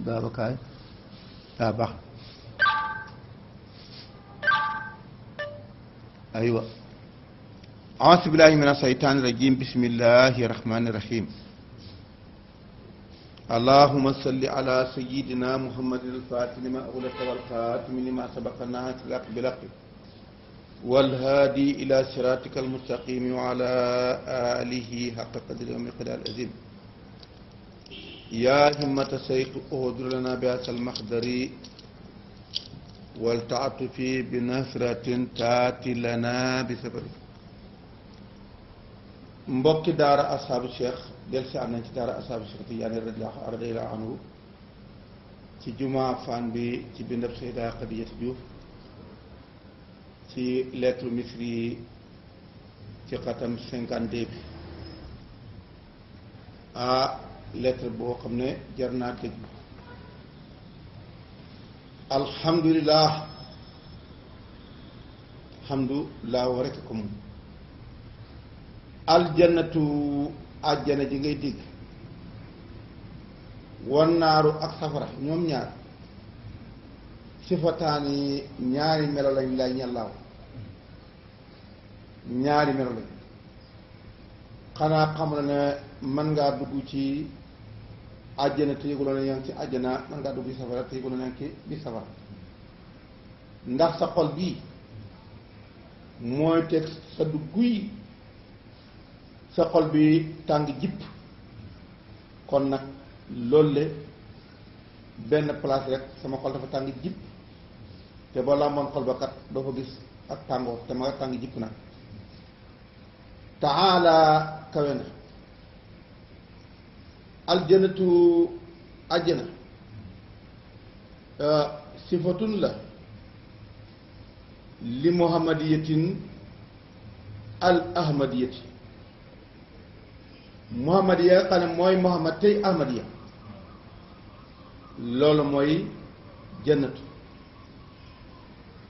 Babacar daa baax aywa a'uuzu billaahi mina shaytaani rajiim bismillaahi rahmaani rahiim allahumma salli ala sayyidina muhammadin al-faatihi limaa ughliqa wal xaatimi limaa sabaqa naasiril haqqi bil haqqi wal haadi ilaa siraatikal mustaqiim wa alaa aalihi haqqa qadrihi wa miqdaarihil aziim yaa himmata sayxi uhdur lanaa bihazal maxdari wal ta'attufi bi nasratin taati lanaa bi sabari. mbokki daara asaabu cheikh del si am nañ ci daara asaabu cheikh Tijaani radiyallaahu anhu ci jumaa fan bi ci bindab Sayda Xadijatu Juuf ci lettre misri yi ci xatam 52 bi lettre boo xam ne jar naa déglu. alhamdulilah alhamdulilah wa rekk ko moom aljannatu àjjana ji ngay dégg wannaaru ak safara ñoom ñaar sifataani ñaari melo lañ lay ñallaaw ñaari melo lañ xanaa xam na ne mën ngaa dugg ci àjjana te yëguloo ne yaa ngi ci àjjana mën ngaa dugg ci safara te yëguloo ne yaa ngi ci biir safara ndax sa xol bii mooy teg sa dugguy sa xol bi tàng jipp kon nag loolu le benn place rek sama xol dafa tàng jipp te boo làmboon xol ba kat doo fa gis ak tàngoor te ma nga tàng jipp nag taala kawe na aljanatu àjjana sifatun la li muhammadiyatin al ahmadiyati muhammadiya xam ne mooy muhammad tey ahmadiya loolu mooy jannatu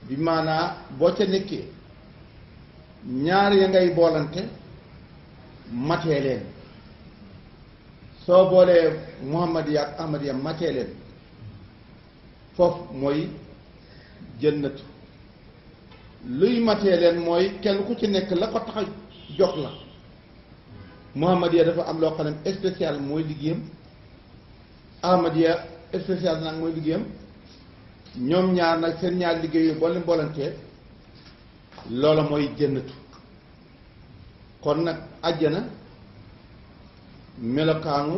bi maanaa boo ca nekkee ñaar ya ngay boolante matee leen soo boolee muhammadiya ak ahmadiya matee leen foofu mooy jannatu luy matee leen mooy kenn ku ci nekk la ko tax a jox la muhammadiya dafa am loo xam ne spécial mooy liggéeyam ahmadiya spécial nag mooy liggéeyam ñoom ñaar nag seen ñaar liggéey yu boole boolantee loola mooy jannatu kon nag àjjana melokaanu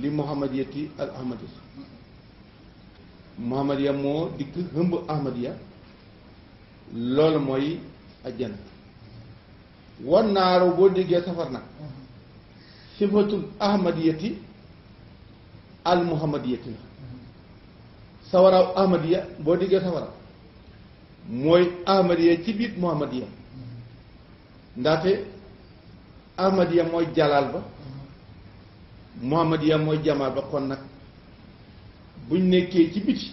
li muhammadiyati al ahmadiya muhammadiya moo dikk hëmb ahmadiya loolu mooy àjjana wan naaru boo déggee safar nag sifatul ahmadiyati al muhammadiyati la sawaraaw ahmadiya boo déggee safara mooy ahmadiya ci biir muhammadiya ndaxte ahmadiya mooy jalaal ba muhammadiya mooy jamaal ba kon nag buñ nekkee ci biti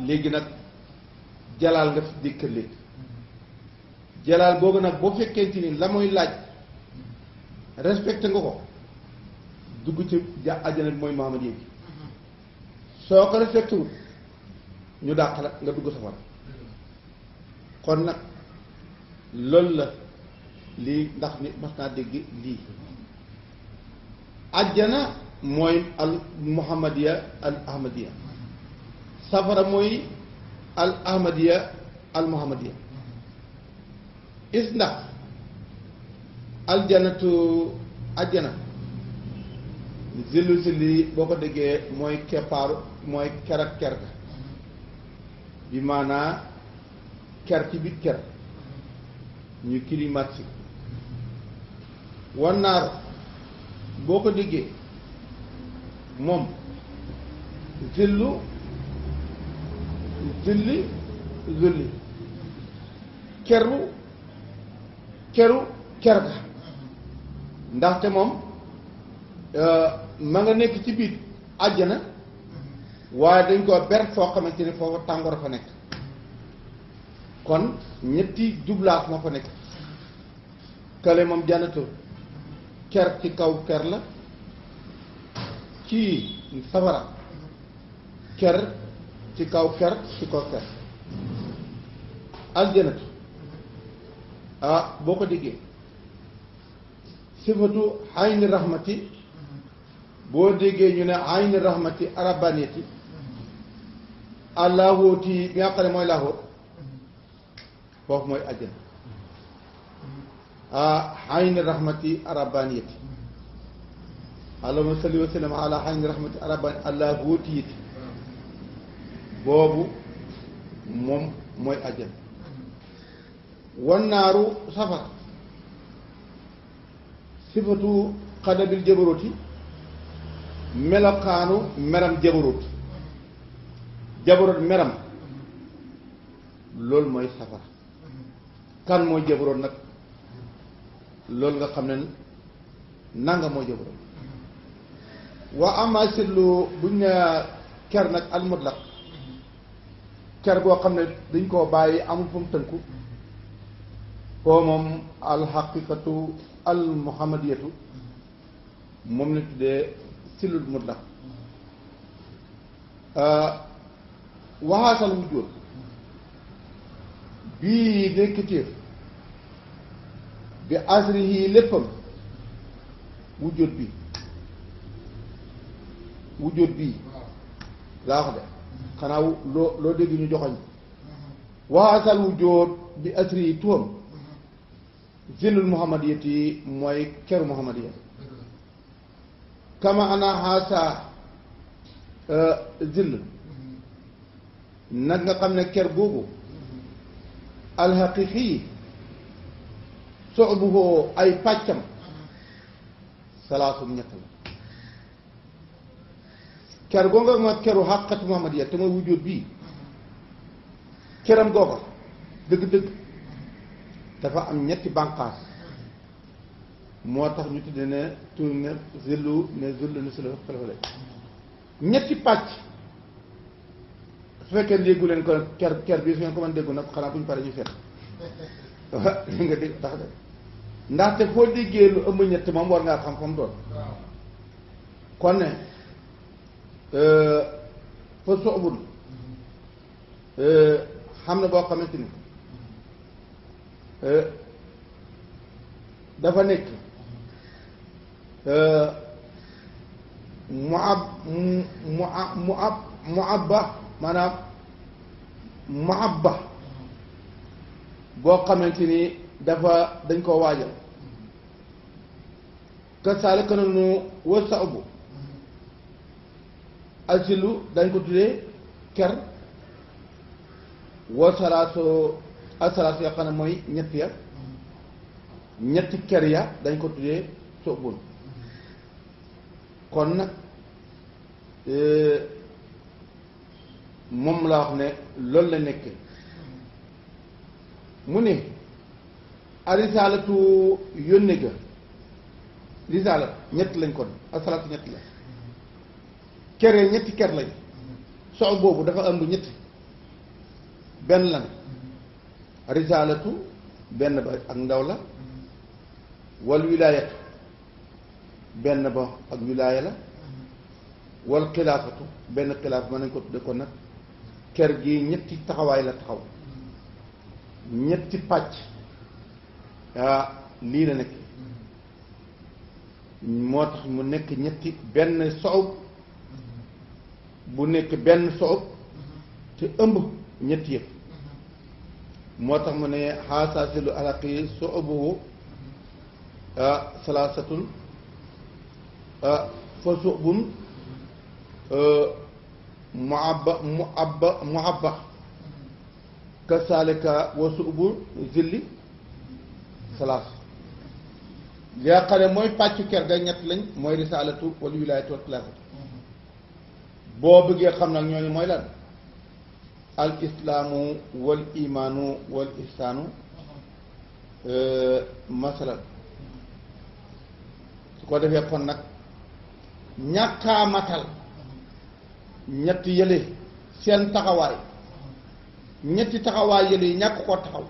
léegi nag jalaal nga fi dikk léegi jalaal boobu nag boo fekkente ni la muy laaj respecté nga ko dugg ci àjjana bi mooy muhammadiya bi soo ko respecté wul ñu dàq la nga dugg safara kon nag loolu la lii ndax nit mas naa dégg lii àjjana mooy al muhammadiya al ahmadiya safara mooy al ahmadiya al muhammadiya is ndax aljanatu àjjana zillu zilli boo ko déggee mooy keppaaru mooy ker ak ker ga bi maanaa ker ci biir ker ñu climatisé wannaar boo ko déggee moom zillu zilli zulli keru ker ga ndaxte moom ma nga nekk ci biir àjjana waaye dañ koo ber foo xamante ni foofu tàngoor fa nekk kon ñetti jublaas moo fa nekk kële moom jannatu ker ci kaw ker la kii safara ker ci kaw ker ci kaw ker aljanatu boo ko déggee sifatu ayni rahmati boo déggee ñu ne ayni rahmati arabaniyati allahooti bi nga xam ne mooy laahoot foofu mooy àjjana ayni rahmati arabaniyati allahumma salli wa sallam ala ayni rahmati arabaniyati allahootiyati boobu moom mooy àjjana wannaaru safara sifatu xadabil jabarooti melokaanu meram jabaroot jabaroot meram loolu mooy safara kan mooy jabaroot nag loolu nga xam ne nanga mooy jabaroot waa ama seetlu buñ ne ker nag al mutlaq ker goo xam ne dañ koo bàyyi amul fu mu tënku koo moom alxaqiqatu al muhammadiyatu moom la tuddee silul mutlaq waxaasal wujjóot bii nekkitéef bi asrihi léppam wujjóot bii laa wax de xanaa loo dégg ñu joxoñ waxaasal wujjóot bi asrihi tuwam zillul muhammadiyati mooy keru muhammadiya kama ana xaasa zill nag nga xam ne ker googu alxaqiqi yi soxbuhoo ay pàccam salaasum ñett la ker googa ma keru xàqatu muhammadiya te mooy wujjóot bii keram googa dëgg-dëgg dafa am ñetti bànqaas moo tax ñu tudde ne tur ne zillu ne zullu ne sula falafale ñetti pàcc su fekkee déggu leen ko ker bii su ngeen ko mën déggu nag xanaa bu ñu paree ñu seet li nga dégg tax de ndaxte foo déggee lu ëmb ñett moom war ngaa xam fa mu doon kon ne fa soxbul xam na boo xamante ni dafa nekk muabba maanaam muabba boo xamante ni dafa dañ koo waajal ka saale ka noonu wër sa ubbu asilu dañ ko tuddee ker wër salaaso asalaas yoo xam ne mooy ñett ya ñetti ker ya dañ ko tuddee soobul kon nag moom la wax ne loolu la nekk mu ne arisaalatu yónne ga risaalat ñett lañ kon asalaatu ñett la keree ñetti ker lañ soob boobu dafa ëmb ñetti benn lan risaalatu benn ba ak ndaw la wal wilaayatu benn ba ak wilaaya la wal xilaafatu benn xilaaf mën nañ ko tudde kon nag ker gi ñetti taxawaay la taxaw ñetti pàcc lii la nekk moo tax mu nekk ñetti benn soxub bu nekk benn soxub te ëmb ñetti yëpp moo tax mu ne xaasaasilu alaqi soxubuhu salaasatun fa soxbun muabba kasaalika wa soxbu zilli salaas li nga xam ne mooy pàccu ker ga ñett lañ mooy risaalatu wal wilaayatu wal xilaafatu boo bëggee xam nag ñooñu mooy lan al islaamu wal imaanu wal ihsaanu masalan su ko defee kon nag ñàkkaa matal ñetti yële seen taxawaay ñetti taxawaay yële yi ñàkk koo taxaw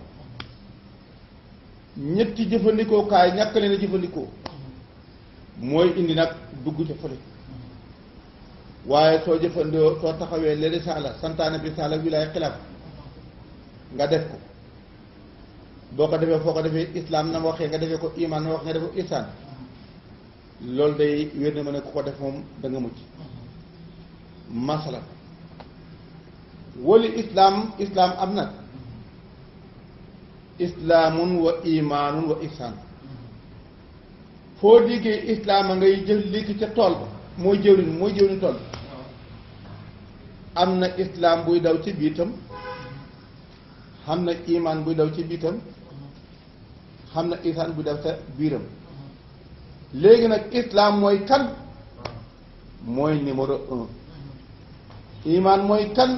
ñetti jëfandikoo kaay ñàkk leen a jëfandikoo mooy indi nag dugg ca fële waaye soo jëfandoo soo taxawee le risaala santaane bi risaala wilaaya xilaaf nga def ko boo ko defee foo ko defee islaam na ma waxee nga defee ko iman na wax nga def ko ihsaan loolu day wér na ma ne ku ko def moom da nga mucc masala wali islaam am na islaamun wa imaanun wa ihsaan foo déggee islaam a ngay jël léegi ca tool ba mooy jëwriñ tool am na islaam buy daw ci biitam xam na imaan buy daw ci biitam xam na ihsaan buy daw ca biiram léegi nag islaam mooy kan mooy numéro un imaan mooy kan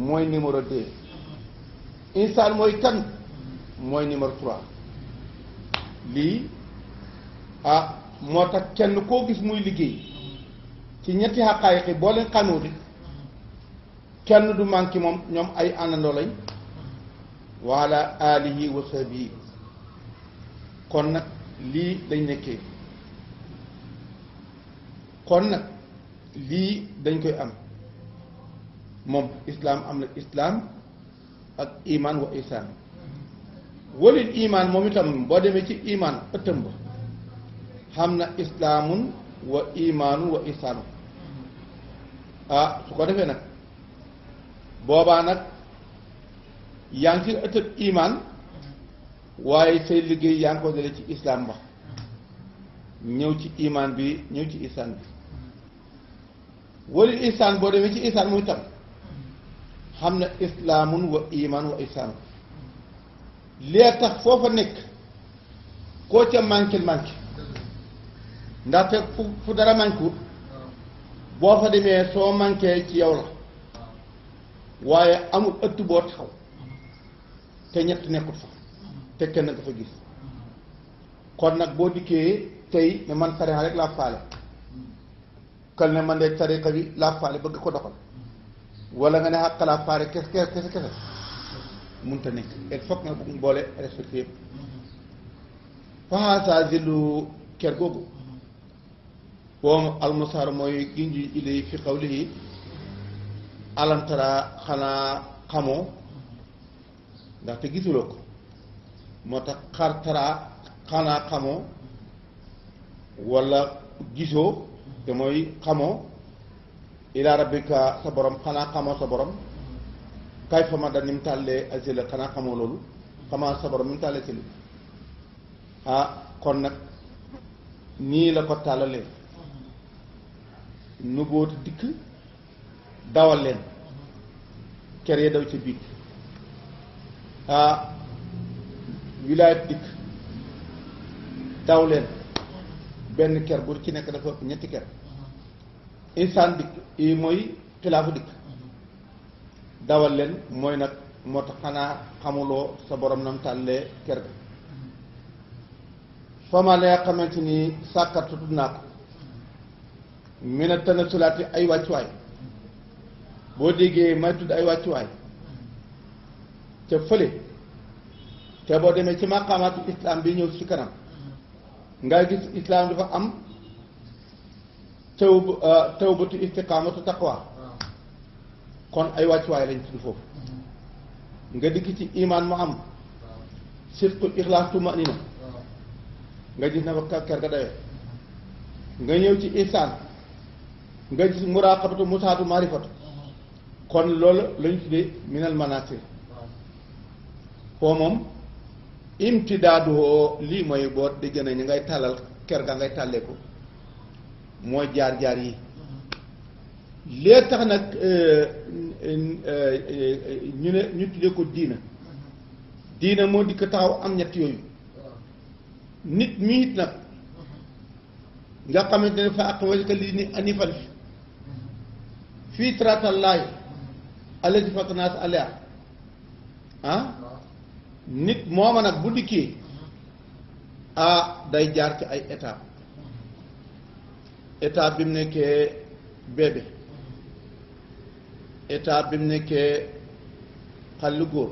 mooy numéro deux ihsaan mooy kan mooy numéro trois lii moo tax kenn koo gis muy liggéey ci ñetti xaqaayiqi boo leen xamuuti kenn du manqué moom ñoom ay àndandoo lañ wala alihi wa sahbihi kon nag lii lañ nekkee kon nag lii dañ koy am moom islaam am na islaam ak iman wa ihsaan walil iman moom itam boo demee ci iman ëttam ba xam na islaamun wa imaanun wa ihsaanu su ko defee nag boobaa nag yaa ngi ci ëttab iman waaye say liggéey yaa ngi ko jëlee ci islaam ba ñëw ci iman bi ñëw ci ihsaan bi walil ihsaan boo demee ci ihsaan muy tam xam na islaamun wa iman wa ihsaanu lee tax foofa nekk koo ca manqué ndaxte fu dara manqué boo fa demee soo manqué ci yow la waaye amul ëtt boo taxaw te ñett nekkut fa te kenn nga fa gis kon nag boo dikkee tey ne man tarixa rek laa faale kal ne man de tarixa bi laa faale bëgg ko doxal wala nga ne xàq laa faale kese mënta nekk il faut nga boole respecté yëpp faxaasaa zillu ker googu boobu almusaar mooy ginji ilay fi xawlihi alamtara xanaa xamoo ndaxte gisuloo ko moo tax xar tara xanaa xamoo wala gisoo te mooy xamoo ila rabbika sa borom xanaa xamoo sa borom kay fa ma da ni mu tàllee asile xanaa xamoo loolu xamaa sa borom ni mu tàllee asile kon nag nii la ko tàllalee nu booti dikk dawal leen ker ya daw ci biig wilaayat dikk daw leen benn ker bu ci nekk dafa ëpp ñetti ker insaan dikk yi mooy xilaafu dikk dawal leen mooy nag moo tax xanaa xamuloo sa borom nam tàllee ker ga fama la nga xamante ni sàkkat tudd naa ko mina tanasulaati ay wàccuwaay boo déggee may tudd ay wàccuwaay ca fële te boo demee ci maqaamaatu islam bi ñëw ci kanam nga gis islam dafa am tawbatu istiqaamatu taqwa kon ay wàccuwaay lañ tudd foofu nga dikk ci iman mu am sidqul ixlaas tumanina nga gis na fa ker ga dawee nga ñëw ci ihsaan nga gis muraqabatu musaatu marifatu kon loolu lañu tuddee minal manasir foo moom imtidaaduhoo lii mooy boo di gën a ñu ngay tàllal ker ga ngay tàllee ko mooy jaar-jaar yi lee tax nag ñu ne ñu tuddee ko diina moo dikk taxaw am ñett yooyu nit miit nag nga xamante ne fa ak wajka li ni anifan fii tratallaahi allati fatanaas alea nit mooma nag bu dikkee day jaar ci ay étape bi mu nekkee bébé étape bi mu nekkee xale lu góor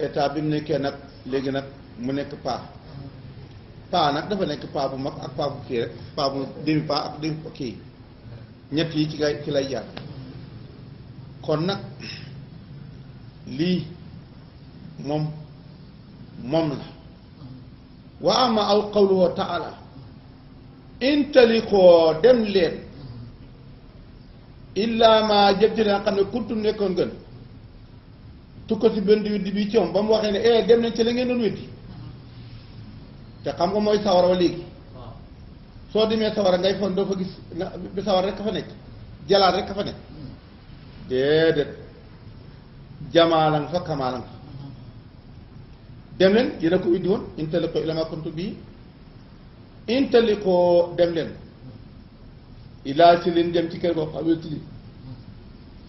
étape bi mu nekkee nag léegi nag mu nekk paa nag dafa nekk paa bu mag ak paa bu kii rek paa bu demi paa ak demi kii ñett yi ci lay jaar kon nag lii moom la wa ama aw qawluhu taala intalikoo dem leen illa ma jëb ci nga xam ne kuntum nekkoon gën tukko si benn weddi bi ci moom ba mu waxee ne dem leen ci la ngeen doon weddi te xam nga mooy sawara wa léegi soo demee sawara ngay foog doo fa gis bi sawara rek ka fa nekk jalaat rek ka fa nekk déedéet jamaalan fa kamaalan fa dem leen yéen a ko weddi woon intalikoo illa ma kuntum bii intalikoo dem leen ilaa si leen dem ci kër goo xam ne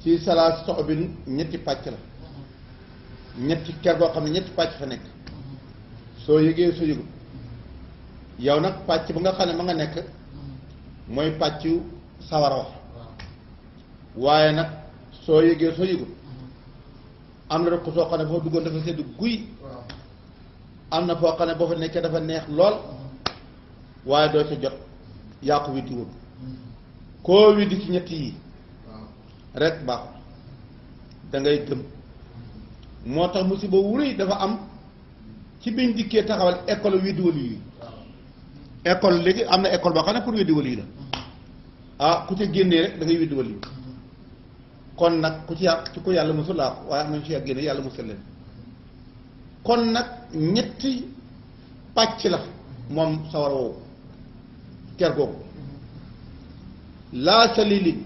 ci salaas soxbin ñetti pàcc la ñetti kër goo xam ne ñetti pàcc fa nekk soo yëgee soo yëgul yow nag pàcc ba nga xam ne ma nga nekk mooy pàccu sawara wax waaye nag soo yëgee soo yëgul am na rek soo xam ne foo duggoon dafa sedd guy am na foo xam ne boo fa nekkee dafa neex lool waaye doo ca jot yaa ko widdi woon koo widdi ci ñett yi rek baaxul da ngay gëm moo tax musiba wu rëy dafa am ci biñ dikkee taxawal école widdi wali yi école léegi am na école boo xam ne pour widdi wali yi la ku ca génnee rek da ngay widdi wali yi kon nag ku ci ko yàlla musul laa ko waaye am nañu ci génne yàlla musul leen kon nag ñetti pàcc la moom sawar woowu ker googu laa salilin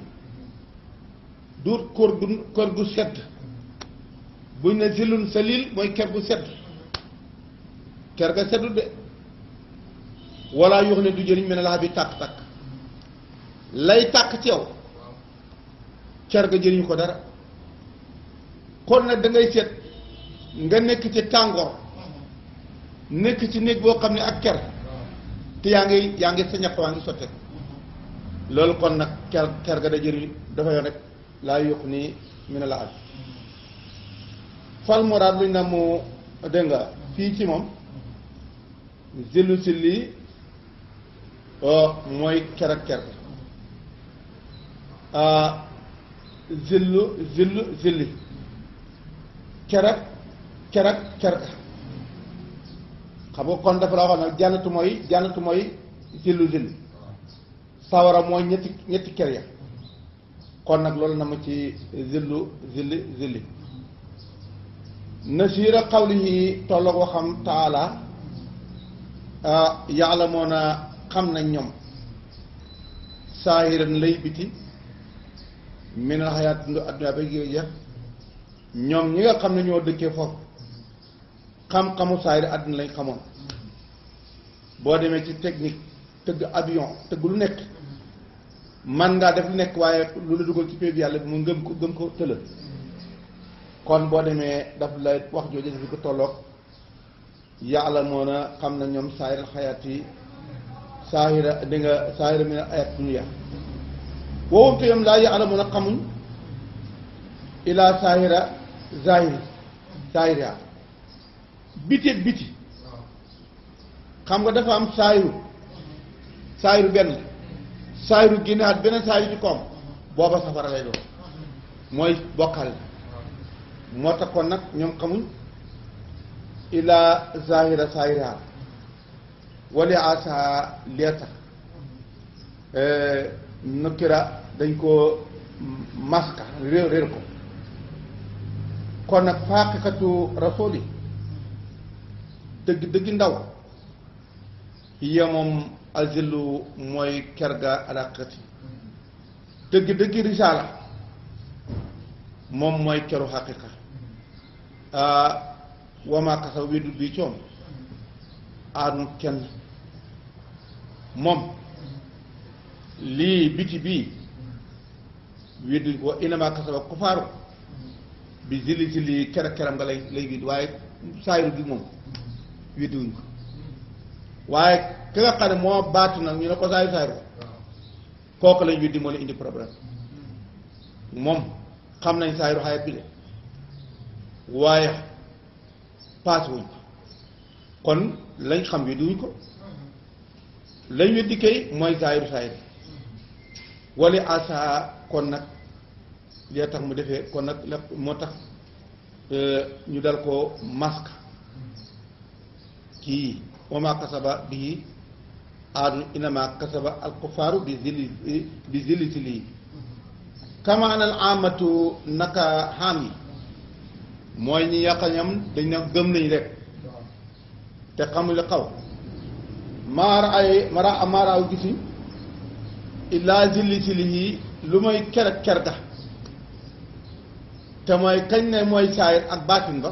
duut kër gu sedd buñ ne zilun salil mooy ker gu sedd ker ga seddul de walla yoo xam ne du jëriñ mel ne laa bi tàkk-tàkk lay tàkk ci yow ker ga jëriñ ko dara kon nag da ngay seet nga nekk ci tàngoor nekk ci néeg boo xam ne ak ker te yaa ngi sa ñaq waa ngi sotte loolu kon nag ker ga da jëriñ dafa yoon rek laa yuq nii mi ne la ak fal moraat luñ na mu dégg nga fii ci moom zillu si lii mooy ker ak ker zilli ker ak ker xam nga kon dafa la wax nag jànnatu mooy zillu sawara mooy ñetti ker ya kon nag loolu na ma ci zilli nasiira qawlihi tolloog waxam taala ya'lamuuna xam nañ ñoom saahiran lay biti min al hayaat dundu adduna ba jeex ñoom ñi nga xam ne ñoo dëkkee foofu xam-xamu saahir àdduna lañ xamoon boo demee ci technique tëgg avion tëgg lu nekk man ngaa def lu nekk waaye lu la dugal ci péeb yàlla bi mu gëm ko tëla kon boo demee daf la wax jooju dafi ko tolloog yàlla moo na xam na ñoom saahir xayaat yi saahira di nga saahira min al ayat dunya woowum te ñoom laa yàlla mun a xamuñ ilaa saahira saahira biti xam nga dafa am saahiru benn saahiru génnaat beneen saahiru ci koom booba safara lay doon mooy bokkal moo tax kon nag ñoom xamuñ ilaa saahira wala asa lee tax nukkira dañ koo maska réer ko kon nag faaqiqatu rasuli dëgg ndaw hiya moom azillu mooy kerga alaqati dëgg risaala moom mooy keru xaqiqa wamaa kasaw weddu bii coom aadun kenn moom lii biti bii weddu wa inamaa kasawa kufaaru bi zilli keram nga lay widd waaye saayiru bi moom weddiwuñ ko waaye ki nga xam ne moo baatu nag ñu ne ko saayiru kooku lañ weddi moo la indi problème moom xam nañ saayiru xayat bi de waaye paase wuñ ko kon lañ xam weddiwuñ ko lañ weddi kay mooy saayiru wali asa kon nag lee tax mu defee kon nag lépp moo tax ñu dal ko masque kii wama kasaba bii aadun inama kasaba alkufaaru bi zilli lii kama anal amatu naka xam yi mooy ñi yàqañam dañ ne gëm nañ rek te xamul li xaw maaraaw gisuñ illaa zilli lii lu mooy ker ga te mooy kañ ne mooy saayir ak baatin ba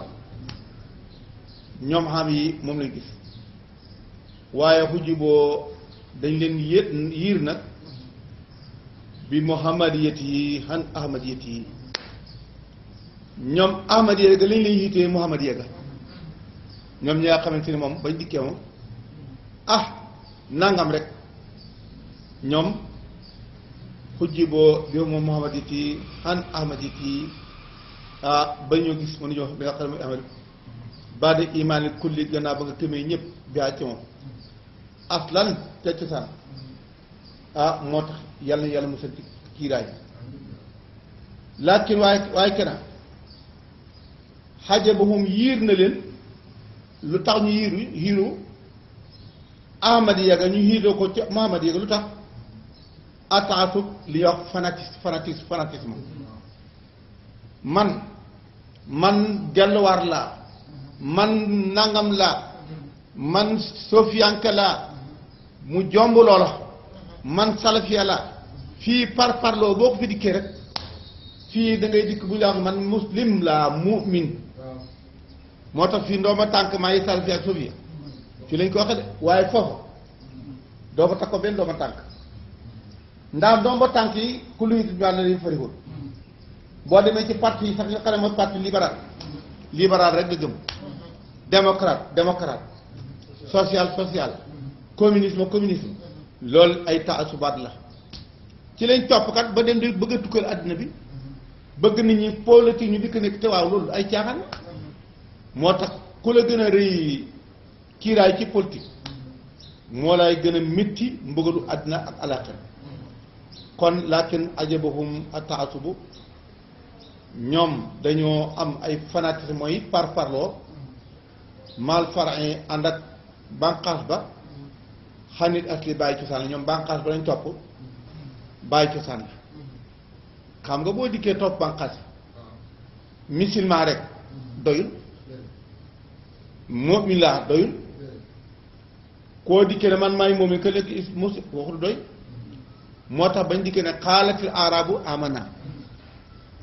ñoom xam yi moom lañ gis waaye xujji boo dañ leen yiir nag bi muhammadiyat yi xan ahmadiyat yi ñoom ahmadiyya ga lañ leen yiitee muhammadiyya ga ñoom ñi nga xamante ni moom bañ dikkee moom nangam rek ñoom xujji boo bi moom muhammadiyat yi xan ahmadiyat yi ba ñoo gis mënuñoo wax bi nga xam ne mooy ahmad ba de imaani kulli gannaaw ba nga këmee ñëpp gaa ci moom aslan ca cosaan moo tax yàlla na yàlla musal ci kiiraay laakin waaye kena xajabahum yiir na leen lu tax ñu yiiru ahmadiya ga ñu yiiroo ko ca muhammadiya ga lu tax ataasub li wax fanatisme man delluwaar laa man nangam laa man sofiyanka laa mu jomb loola man salafiya laa fii parloo boo ko fi dikkee rek fii da ngay dikk bu ñu la wax man muslim laa mu'min moo tax fii ndooma tànk maa ngi salafiya ak sofiya fii lañ ko waxee de waaye foofu doo fa takk ko benn ndooma tànk ndax ndooma tànk yi ku luy yàlla lañu fariwul boo demee ci parti yi sax nga xam ne mooy parti libéral rek nga gëm démocrate social communisme loolu ay taasubaat la ci lañ topp kat ba dem di bëgg a tukkal àddina bi bëgg nit ñi politique ñu dikk nekk te waaw loolu ay caaxaan moo tax ku la gën a rëy kiiraay ci politique moo lay gën a métti mbugalu àddina ak alaaxira kon laakin ajabahum ataasubu ñoom dañoo am ay fanatisme mooy parloo mal farin ànd ak bànqaas ba xanit asli bàyyi cosaan la ñoom bànqaas ba lañ topp bàyyi cosaan la xam nga boo dikkee topp bànqaas yi musulman rek doyul mu'min laa doyul koo dikkee ne man maay moomi que léegi musul waxul doy moo tax bañ dikkee ne xaalatil arabu amana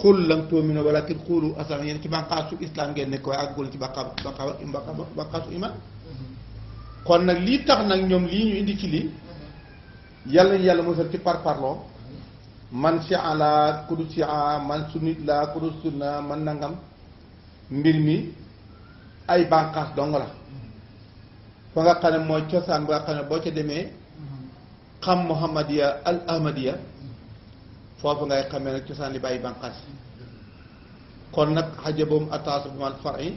xul lam tu'minu walakin xuulu aslamna yéen ci bànqaasu islam ngeen nekk waaye àggul ci bànqaasu iman kon nag lii tax nag ñoom lii ñu indi ci lii yàlla ñu yàlla musal ci parloo man chia la ku du chia man sunnit la ku du sunna man nangam mbir mi ay bànqaas dong la fa nga xam ne mooy cosaan ba nga xam ne boo ca demee xam muhammadiya al ahmadiya foofu ngay xamee nag cosaan li bàyyi bànqaas kon nag xajaboom ataasu mal fari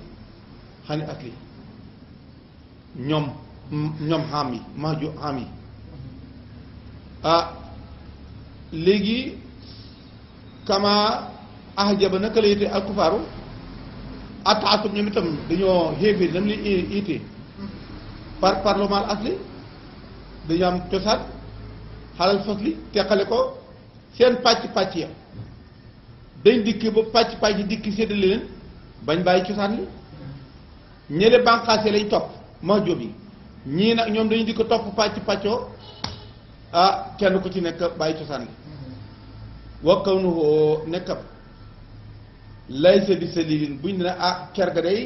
xani asli ñoom xam yi mahju xam yi léegi kama ahjaba naka la yitee alkufaaru ataasub ñoom itam dañoo xéeféer dam li itee parlement al asli dañu am cosaan xalal fasli teqale ko seen pàcc ya dañ dikk ba pàcc dikk séddale leen bañ bàyyi cosaan li ñële bànqaase lañ topp mahjub yi ñii nag ñoom dañu dikk topp pàccoo kenn ku ci nekk bàyyi cosaan li wakkaw nu nekkam lay sa di sa lilin buñ ne ker ga day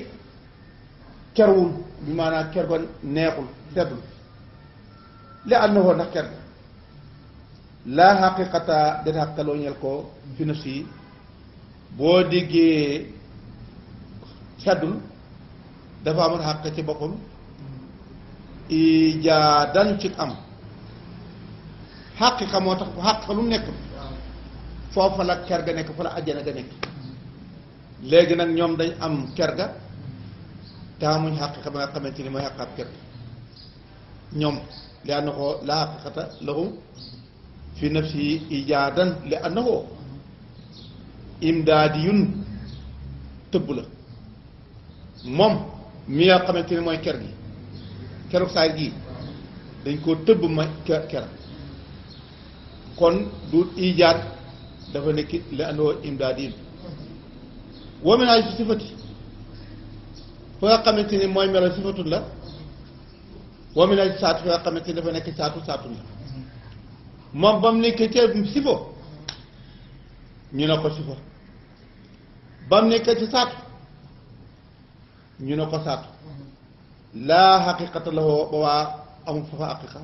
kerwul bi maanaam ker ga neexul seddul li ànd na foo ndax ker ga laa xaqiqata dana xaqaloo ñel ko fi nafsi yi boo déggee seddul dafa amoon xàq ci boppam ijaadan ci am xaqiqa moo tax xaqiqa lu nekk foofa la ker ga nekk fa la àjjana ga nekk léegi nag ñoom dañ am ker ga te amuñ xaqiqa ba nga xamante ni mooy xaqaab ker ga ñoom li ànd na ko la xaqiqata lahum fi nafsi ijaadan li annahu imdaadiyun tëbb la moom mi nga xamante ne mooy ker gi keroog saay gii dañ koo tëbb ma ker kon du ijaad dafa nekk li annahu imdaadiyun wa min ay sifati fa nga xamante ni mooy melo sifatun la wa min ay saatu fa nga xamante ni dafa nekk saatun la moom ba mu nekkee ca sifo ñu ne ko sifo ba mu nekkee ci saatu ñu ne ko saatu laa xaqiqata la woo ba waa amul fa xaqiqa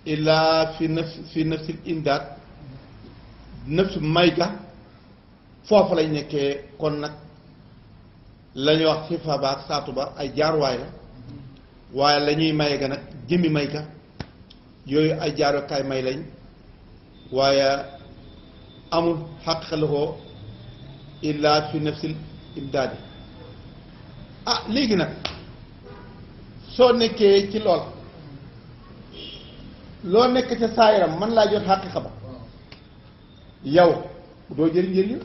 illaa fi nafsil imdaad nafsu may ga foofu lañ nekkee kon nag la ñuy wax sifa ba ak saatu ba ay jaaruwaay la waaye la ñuy maye ga nag jëmmi may ga yooyu ay jaarukaay may lañ waaye amul xaqiqa la woo illaa fi nafsil imdaadi léegi nag soo nekkee ci lool loo nekk ca saayiram man laa jot xaqiqa ba yow doo jëriñ njëriñ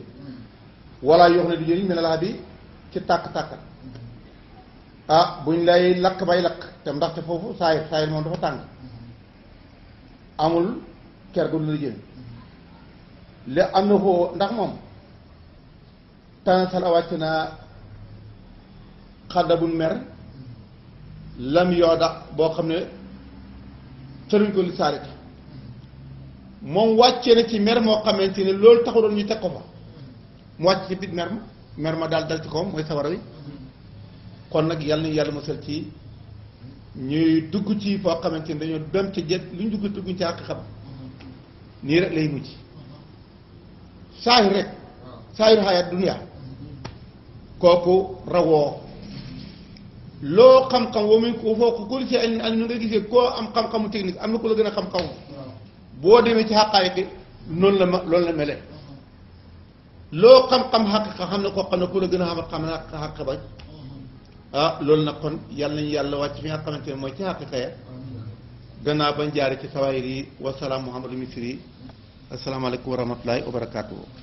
walla yoo xam ne du jëriñ mi ne laa bi ci tàkk-tàkkal buñ lay lakk bay lakk te ndaxte foofu saayir moom dafa tàng amul ker gu la jëriñ li am na foo ndax moom tanasal wàcc na xaddabul mer lam yooda boo xam ne tëruñ ko li saarit moom wàccee na ci mer moo xamante ne loolu taxuloon ñu teg ko fa mu wàcc ci biir mer ma daal dal ci kawam mooy sawara wi kon nag yàlla nañu yàlla musal ci ñuy dugg ci foo xamante ni dañoo dem ca jët lu ñu dugguñ ci àq xam nii rek lay mujj saahir rek saahir xayaat dunya kooku rawoo loo xam-xam wa min ko foo ko kul ci an ñu nga gisee koo am xam-xamu technique am na ku la gën a xam-xamu boo demee ci xaqaayiqi loolu la mele loo xam-xam xaqiqa xam ne koo xam ne ku la gën a xam xaq ba loolu nag kon yàlla nañu yàlla wàcc fi nga xamante ne mooy ci xaqiqa ya gannaaw bañ jaare ci sawaayir yi wasalaam muhammadu misri asalaamaaleykum wa rahmatullahi wa barakaatuhu